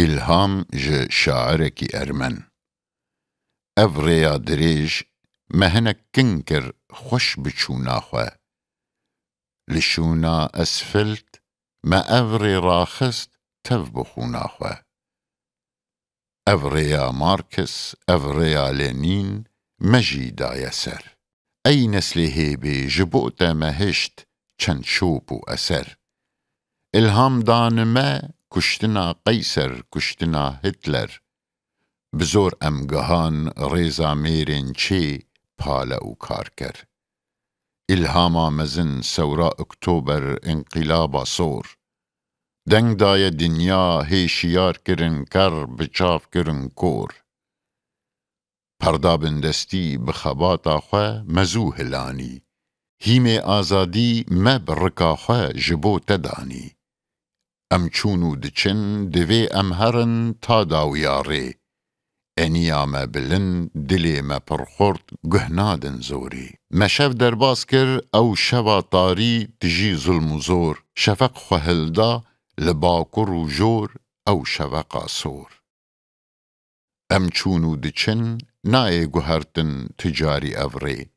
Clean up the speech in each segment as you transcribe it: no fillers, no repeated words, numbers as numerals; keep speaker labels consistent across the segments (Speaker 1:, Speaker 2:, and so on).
Speaker 1: إلهام ج شاعرك أرمن أفريا دريج مهنك كنكر خوش بچونا خوا لشونا أسفلت ما أفري راخست تف بخونا خوا أفريا ماركس أفريا لينين مجيدا يسر أي نسل هيبي جبوتا مهشت چند شوب و أسر إلهام دان ما كشتنا قيصر كشتنا هتلر بزور أمگهان ريزا ميرين چي پالا و كاركر إلهاما مزن سورا اكتوبر انقلابا صور دنگ داي دنيا هيشيار کرن كر بچاف کرن كور پردا بندستی بخباتا خوا مزو هلانی هیم آزادی ما برکا خوا جبو تدانی ام چونو دچن دوی ام هرن تا داویاره انیا ما بلن دلی ما پرخورد گهنادن زوری ما شف درباس کر او شوا طاری تجی ظلم و زور شفق خوهلدا لباکر و جور او شفقا سور ام چونو دچن نای گوهرتن تجاری افری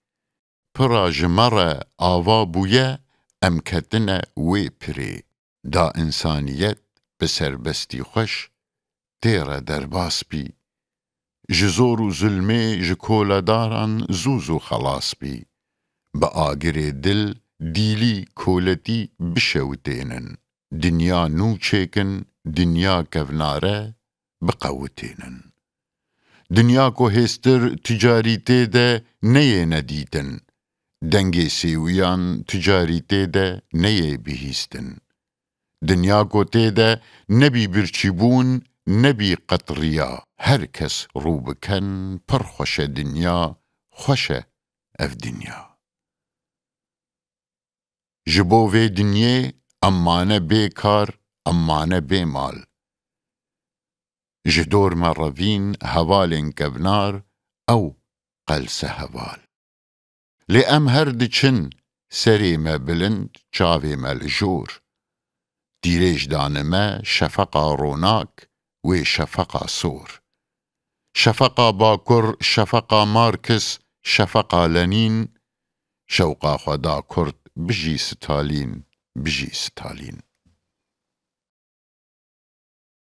Speaker 1: پراج مره آوا بویه ام کتنه وی پری دا انسانیت بسربستی خوش تیره درباس بی جزور و ظلمه جکولا داران زوزو خلاص بی با آگر دل دیلی کولتی بشوتینن دنیا نو چیکن دنیا کوناره بقوتینن دنیا کو هستر تجاریته ده نیه ندیتن دنگ سیویان تجاریته ده نیه بهیستن دنیا کو تیده نبی برچیبون نبی قطریا هر کس رو بکن پر خوش دنیا خوش اف دنیا جبو و دنیا امانه بیکار امانه بیمال جدور مروین هوالن کبنار او قلس هوال لأم هرد چن سری ما بلند چاوی ما لجور دیریج دانما شفقا روناک و شفقا سور شفقا باکر شفقا مارکس شفقا لنین شوقا خدا کرد بجی ستالین بجی ستالین